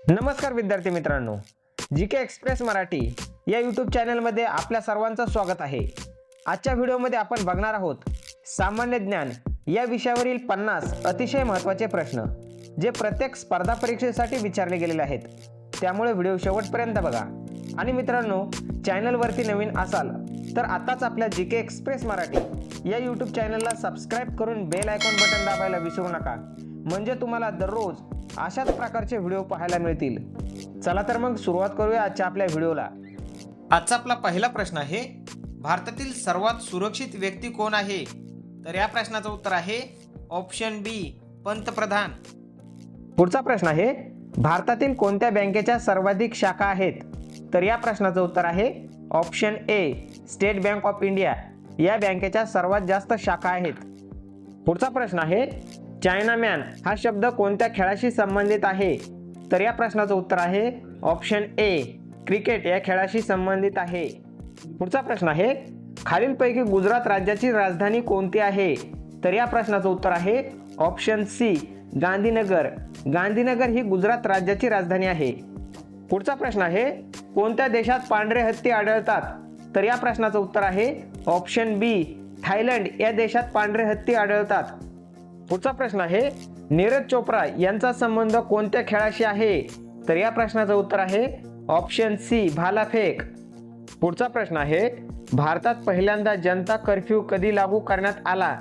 नमस्कार विद्यार्थी मित्रांनो, जीके एक्सप्रेस मराठी या यूट्यूब चॅनलमध्ये आपल्या सर्वांचं स्वागत आहे। आजच्या व्हिडिओमध्ये आपण बघणार आहोत सामान्य ज्ञान या विषयावरील 50 अतिशय महत्त्वाचे प्रश्न जे प्रत्येक स्पर्धा परीक्षेसाठी विचारले गेलेले आहेत। त्यामुळे व्हिडिओ शेवटपर्यंत बघा। आणि मित्रांनो, चॅनलवरती नवीन असाल तर आताच आपल्या जीके एक्सप्रेस मराठी या यूट्यूब चॅनलला सबस्क्राइब करून बेल आयकॉन बटन दाबायला विसरू नका, म्हणजे तुम्हाला दररोज अशाच प्रकारचे व्हिडिओ पाहायला मिळतील। चला तर मग सुरुवात करूया आजच्या आपल्या व्हिडिओला। आजचा आपला पहिला प्रश्न आहे, भारतातील सर्वात सुरक्षित व्यक्ती कोण आहे? तर या प्रश्नाचं उत्तर आहे ऑप्शन बी, पंतप्रधान। पुढचा प्रश्न आहे, भारतातील कोणत्या बँकेच्या सर्वाधिक शाखा आहेत? तर या प्रश्नाचं उत्तर आहे option A, state bank of India या बँकेच्या सर्वात जास्त शाखा आहेत। पुढचा प्रश्न आहे, चायनामॅन हा शब्द कोणत्या खेळाशी संबंधित आहे? तर या प्रश्नाचं उत्तर आहे ऑप्शन ए, क्रिकेट या खेळाशी संबंधित आहे। पुढचा प्रश्न आहे, खालीलपैकी गुजरात राज्याची राजधानी कोणती आहे? तर या प्रश्नाचं उत्तर आहे ऑप्शन सी, गांधीनगर। गांधीनगर ही गुजरात राज्याची राजधानी आहे। पुढचा प्रश्न आहे, कोणत्या देशात पांढरे हत्ती आढळतात? तर या प्रश्नाचं उत्तर आहे ऑप्शन बी, थायलंड या देशात पांढरे हत्ती आढळतात। पुढचा प्रश्न आहे, नीरज चोप्रा यांचा संबंध कोणत्या खेळाशी आहे? तर या प्रश्नाचं उत्तर आहे ऑप्शन सी, भालाफेक। पुढचा प्रश्न आहे, भारतात पहिल्यांदा जनता कर्फ्यू कधी लागू करण्यात आला?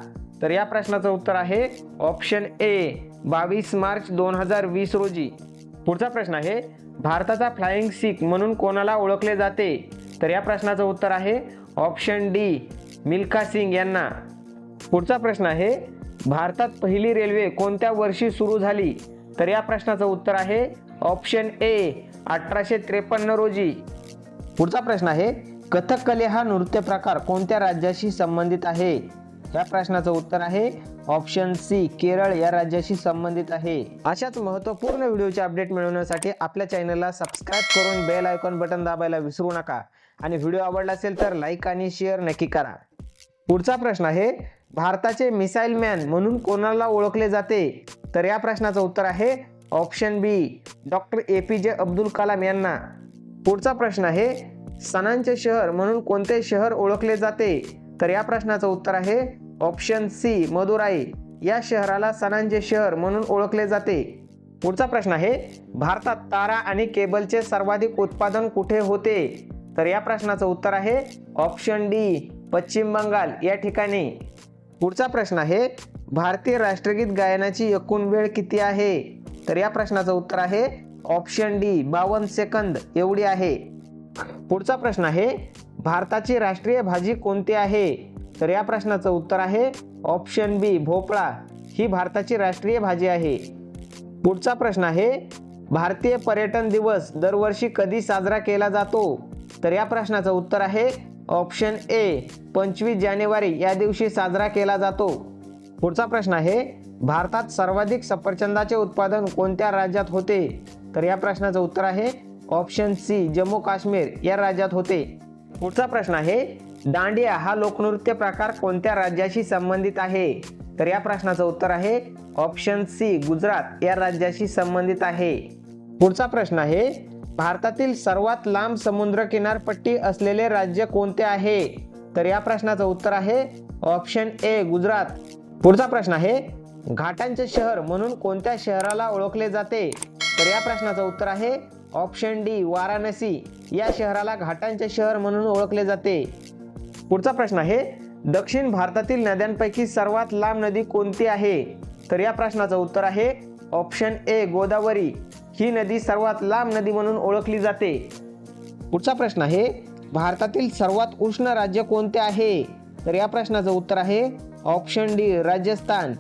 तर या प्रश्नाचं उत्तर आहे ऑप्शन ए, 22 मार्च 2020 रोजी। पुढचा प्रश्न आहे, भारताचा फ्लाइंग सिख म्हणून कोणाला ओळखले जाते? तर या प्रश्नाचं उत्तर आहे ऑप्शन डी, मिल्खा सिंग यांना। पुढचा प्रश्न आहे, भारतात पहिली रेल्वे कोणत्या वर्षी सुरू झाली? तर या प्रश्नाचं उत्तर आहे ऑप्शन ए, 1853 रोजी। पुढचा प्रश्न आहे, कथकली हा नृत्य प्रकार कोणत्या राज्याशी संबंधित आहे? या प्रश्नाचं उत्तर आहे ऑप्शन सी, केरळ या राज्याशी संबंधित आहे। अशाच महत्त्वपूर्ण व्हिडिओचे अपडेट मिळवण्यासाठी आपल्या चॅनलला सबस्क्राइब करून बेल आयकॉन बटन दाबायला विसरू नका आणि व्हिडिओ आवडला असेल तर लाईक आणि शेअर नक्की करा। पुढचा प्रश्न आहे, भारताचे मिसाईल मॅन म्हणून कोणाला ओळखले जाते? तर या प्रश्नाचं उत्तर आहे ऑप्शन बी, डॉक्टर APJ अब्दुल कलाम यांना। पुढचा प्रश्न आहे, सणांचे शहर म्हणून कोणते शहर ओळखले जाते? तर या प्रश्नाचं उत्तर आहे ऑप्शन सी, मदुराई या शहराला सणांचे शहर म्हणून ओळखले जाते। पुढचा प्रश्न आहे, भारतात तारा आणि केबलचे सर्वाधिक उत्पादन कुठे होते? तर या प्रश्नाचं उत्तर आहे ऑप्शन डी, पश्चिम बंगाल या ठिकाणी। पुढचा प्रश्न आहे, भारतीय राष्ट्रगीत गायनाची एकूण वेळ किती आहे? तर या प्रश्नाचं उत्तर आहे ऑप्शन डी, 52 सेकंद एवढी आहे। पुढचा प्रश्न आहे, भारताची राष्ट्रीय भाजी कोणती आहे? तर या प्रश्नाचं उत्तर आहे ऑप्शन बी, भोपळा ही भारताची राष्ट्रीय भाजी आहे। पुढचा प्रश्न आहे, भारतीय पर्यटन दिवस दरवर्षी कधी साजरा केला जातो? तर या प्रश्नाचं उत्तर आहे ऑप्शन ए, 25 जानेवारी या दिवशी साजरा केला जातो। पुढचा प्रश्न आहे, भारतात सर्वाधिक सफरचंदाचे उत्पादन कोणत्या राज्यात होते? तर या प्रश्नाचं उत्तर आहे ऑप्शन सी, जम्मू काश्मीर या राज्यात होते। पुढचा प्रश्न आहे, दांडिया हा लोकनृत्य प्रकार कोणत्या राज्याशी संबंधित आहे? तर या प्रश्नाचं उत्तर आहे ऑप्शन सी, गुजरात या राज्याशी संबंधित आहे। पुढचा प्रश्न आहे, भारतातील सर्वात लांब समुद्र किनारपट्टी असलेले राज्य कोणते आहे? तर या प्रश्नाचं उत्तर आहे ऑप्शन ए, गुजरात। पुढचा प्रश्न आहे, घाटांचे शहर म्हणून कोणत्या शहराला ओळखले जाते? तर या प्रश्नाचं उत्तर आहे ऑप्शन डी, वाराणसी या शहराला घाटांचे शहर म्हणून ओळखले जाते। पुढचा प्रश्न आहे, दक्षिण भारतातील नद्यांपैकी सर्वात लांब नदी कोणती आहे? तर या प्रश्नाचं उत्तर आहे ऑप्शन ए, गोदावरी ही नदी सर्वात लांब नदी म्हणून ओळखली जाते। पुढचा प्रश्न आहे, भारतातील सर्वात उष्ण राज्य कोणते आहे? तर या प्रश्नाचं उत्तर आहे ऑप्शन डी, राजस्थान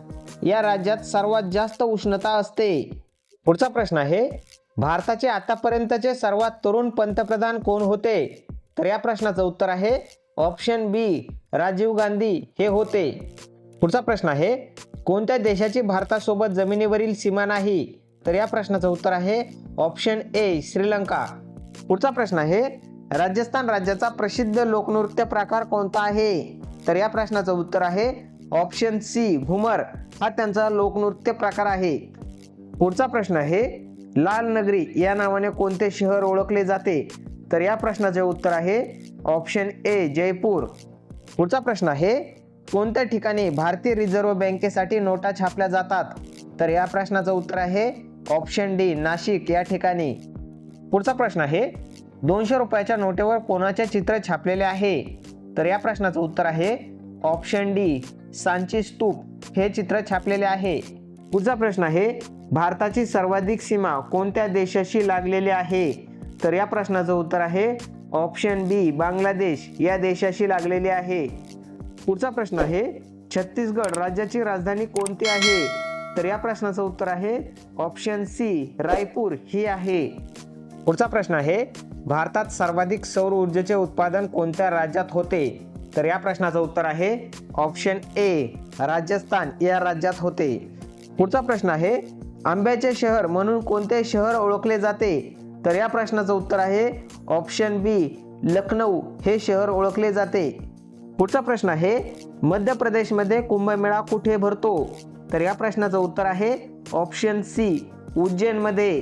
या राज्यात सर्वात जास्त उष्णता असते। पुढचा प्रश्न आहे, भारताचे आतापर्यंतचे सर्वात तरुण पंतप्रधान कोण होते? तर या प्रश्नाचं उत्तर आहे ऑप्शन बी, राजीव गांधी हे होते। पुढचा प्रश्न आहे, कोणत्या देशाची भारतासोबत जमिनीवरील सीमा नाही? तर या प्रश्नाचं उत्तर आहे ऑप्शन ए, श्रीलंका। पुढचा प्रश्न आहे, राजस्थान राज्याचा प्रसिद्ध लोकनृत्य प्रकार कोणता आहे? तर या प्रश्नाचं उत्तर आहे ऑप्शन सी, घुमर हा त्यांचा लोकनृत्य प्रकार आहे। पुढचा प्रश्न आहे, लाल नगरी या नावाने कोणते शहर ओळखले जाते? तर या प्रश्नाचे उत्तर आहे ऑप्शन ए जयपूर. पुढचा प्रश्न आहे कोणत्या ठिकाणी भारतीय रिझर्व्ह बँकेसाठी नोटा छापल्या जातात? तर या प्रश्नाचं उत्तर आहे ऑप्शन डी नाशिक या ठिकाणी. पुढचा प्रश्न आहे 200 रुपयाच्या नोटेवर कोणाचे चित्र छापलेले आहे? तर या प्रश्नाचं उत्तर आहे ऑप्शन डी सांची स्तूप हे चित्र छापलेले आहे. पुढचा प्रश्न आहे भारताची सर्वाधिक सीमा कोणत्या देशाशी लागलेली आहे? तर या प्रश्नाचं उत्तर आहे ऑप्शन बी बांगलादेश या देशाशी लागलेली आहे. पुढचा प्रश्न आहे छत्तीसगड राज्याची राजधानी कोणती आहे? तर या प्रश्नाचं उत्तर आहे ऑप्शन सी रायपूर ही आहे. पुढचा प्रश्न आहे भारतात सर्वाधिक सौर ऊर्जेचे उत्पादन कोणत्या राज्यात होते? तर या प्रश्नाचं उत्तर आहे ऑप्शन ए राजस्थान या राज्यात होते. पुढचा प्रश्न आहे आंब्याचे शहर म्हणून कोणते शहर ओळखले जाते? तर या प्रश्नाचं उत्तर आहे ऑप्शन बी लखनौ हे शहर ओळखले जाते. पुढचा प्रश्न आहे मध्य प्रदेशमध्ये कुंभमेळा कुठे भरतो? तर या प्रश्नाचं उत्तर आहे ऑप्शन सी उज्जैनमध्ये.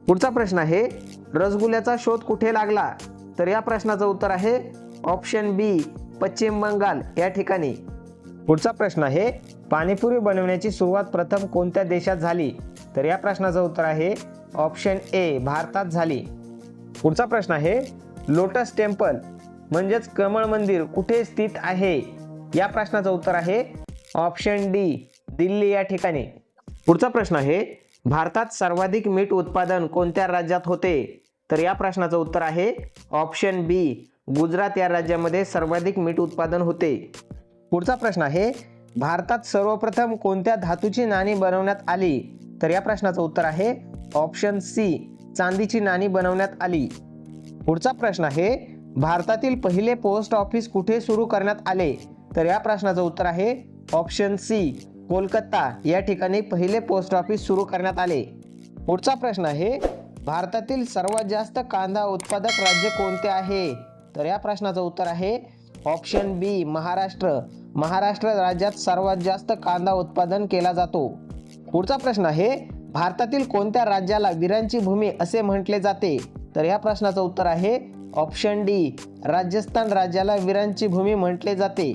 पुढचा प्रश्न आहे रसगुल्ल्याचा शोध कुठे लागला? तर या प्रश्नाचं उत्तर आहे ऑप्शन बी पश्चिम बंगाल या ठिकाणी. पुढचा प्रश्न आहे पाणीपुरी बनवण्याची सुरुवात प्रथम कोणत्या देशात झाली? तर या प्रश्नाचं उत्तर आहे ऑप्शन ए भारतात झाली. पुढचा प्रश्न आहे लोटस टेम्पल म्हणजेच कमळ मंदिर कुठे स्थित आहे? या प्रश्नाचं उत्तर आहे ऑप्शन डी दिल्ली या ठिकाणी. पुढचा प्रश्न आहे भारतात सर्वाधिक मीठ उत्पादन कोणत्या राज्यात होते? तर या प्रश्नाचं उत्तर आहे ऑप्शन बी गुजरात या राज्यामध्ये सर्वाधिक मीठ उत्पादन होते. पुढचा प्रश्न आहे भारतात सर्वप्रथम कोणत्या धातूची नाणी बनवण्यात आली? तर या प्रश्नाचं उत्तर आहे ऑप्शन सी चांदीची नाणी बनवण्यात आली. पुढचा प्रश्न आहे भारतातील पहिले पोस्ट ऑफिस कुठे सुरू करण्यात आले? तर या प्रश्नाचं उत्तर आहे ऑप्शन सी कोलकाता या ठिकाणी पहिले पोस्ट ऑफिस सुरू करण्यात आले. पुढचा प्रश्न आहे भारतातील सर्वात जास्त कांदा उत्पादक राज्य कोणते आहे? तर या प्रश्नाचं उत्तर आहे ऑप्शन बी महाराष्ट्र. महाराष्ट्र राज्यात सर्वात जास्त कांदा उत्पादन केला जातो. पुढचा प्रश्न आहे भारतातील कोणत्या राज्याला वीरांची भूमी असे म्हटले जाते? तर या प्रश्नाचं उत्तर आहे ऑप्शन डी राजस्थान राज्याला वीरांची भूमी म्हटले जाते.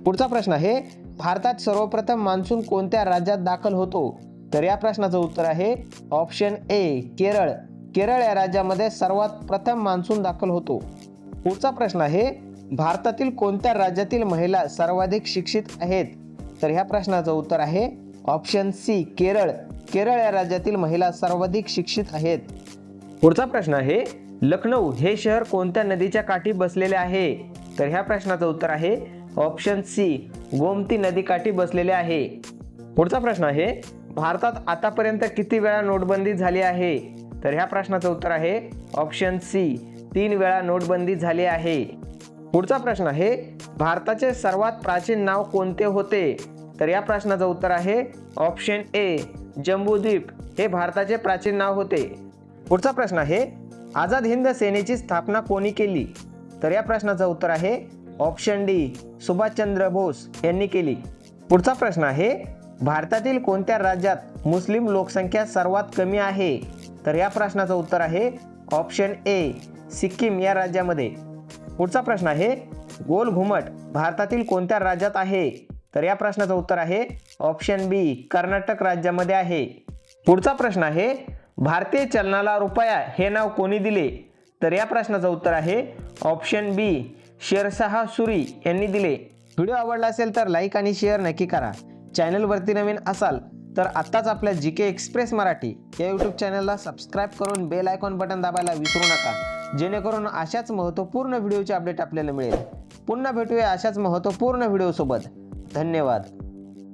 पुढचा प्रश्न आहे भारतात सर्वप्रथम मान्सून कोणत्या राज्यात दाखल होतो? तर या प्रश्नाचं उत्तर आहे ऑप्शन ए केरळ. केरळ या राज्यामध्ये सर्वात प्रथम मान्सून दाखल होतो. पुढचा प्रश्न आहे भारतातील कोणत्या राज्यातील महिला सर्वाधिक शिक्षित आहेत? तर ह्या प्रश्नाचं उत्तर आहे ऑप्शन सी केरळ. केरळ या राज्यातील महिला सर्वाधिक शिक्षित आहेत. पुढचा प्रश्न आहे लखनौ हे शहर कोणत्या नदीच्या काठी बसलेले आहे? तर ह्या प्रश्नाचं उत्तर आहे ऑप्शन सी गोमती नदीकाठी बसलेले आहे. पुढचा प्रश्न आहे भारतात आतापर्यंत किती वेळा नोटबंदी झाली आहे? तर ह्या प्रश्नाचं उत्तर आहे ऑप्शन सी 3 वेळा नोटबंदी झाली आहे. पुढचा प्रश्न आहे भारताचे सर्वात प्राचीन नाव कोणते होते? तर या प्रश्नाचं उत्तर आहे ऑप्शन ए जम्बूद्वीप हे भारताचे प्राचीन नाव होते. पुढचा प्रश्न आहे आझाद हिंद सेनेची स्थापना कोणी केली? तर या प्रश्नाचं उत्तर आहे ऑप्शन डी सुभाषचंद्र बोस यांनी केली. पुढचा प्रश्न आहे भारतातील कोणत्या राज्यात मुस्लिम लोकसंख्या सर्वात कमी आहे? तर या प्रश्नाचं उत्तर आहे ऑप्शन ए सिक्कीम या राज्यामध्ये. पुढचा प्रश्न आहे गोल घुमट भारतातील कोणत्या राज्यात आहे? तर या प्रश्नाचं उत्तर आहे ऑप्शन बी कर्नाटक राज्यामध्ये आहे. पुढचा प्रश्न आहे भारतीय चलनाला रुपया हे नाव कोणी दिले? तर या प्रश्नाचं उत्तर आहे ऑप्शन बी शेरशाह सुरी यांनी दिले. व्हिडिओ आवडला असेल तर लाईक आणि शेअर नक्की करा. चॅनलवरती नवीन असाल तर आत्ताच आपल्या जीके एक्सप्रेस मराठी या यूट्यूब चॅनलला सबस्क्राईब करून बेल आयकॉन बटन दाबायला विसरू नका, जेणेकरून अशाच महत्त्वपूर्ण व्हिडिओचे अपडेट आपल्याला मिळेल. पुन्हा भेटूया अशाच महत्त्वपूर्ण व्हिडिओसोबत. धन्यवाद.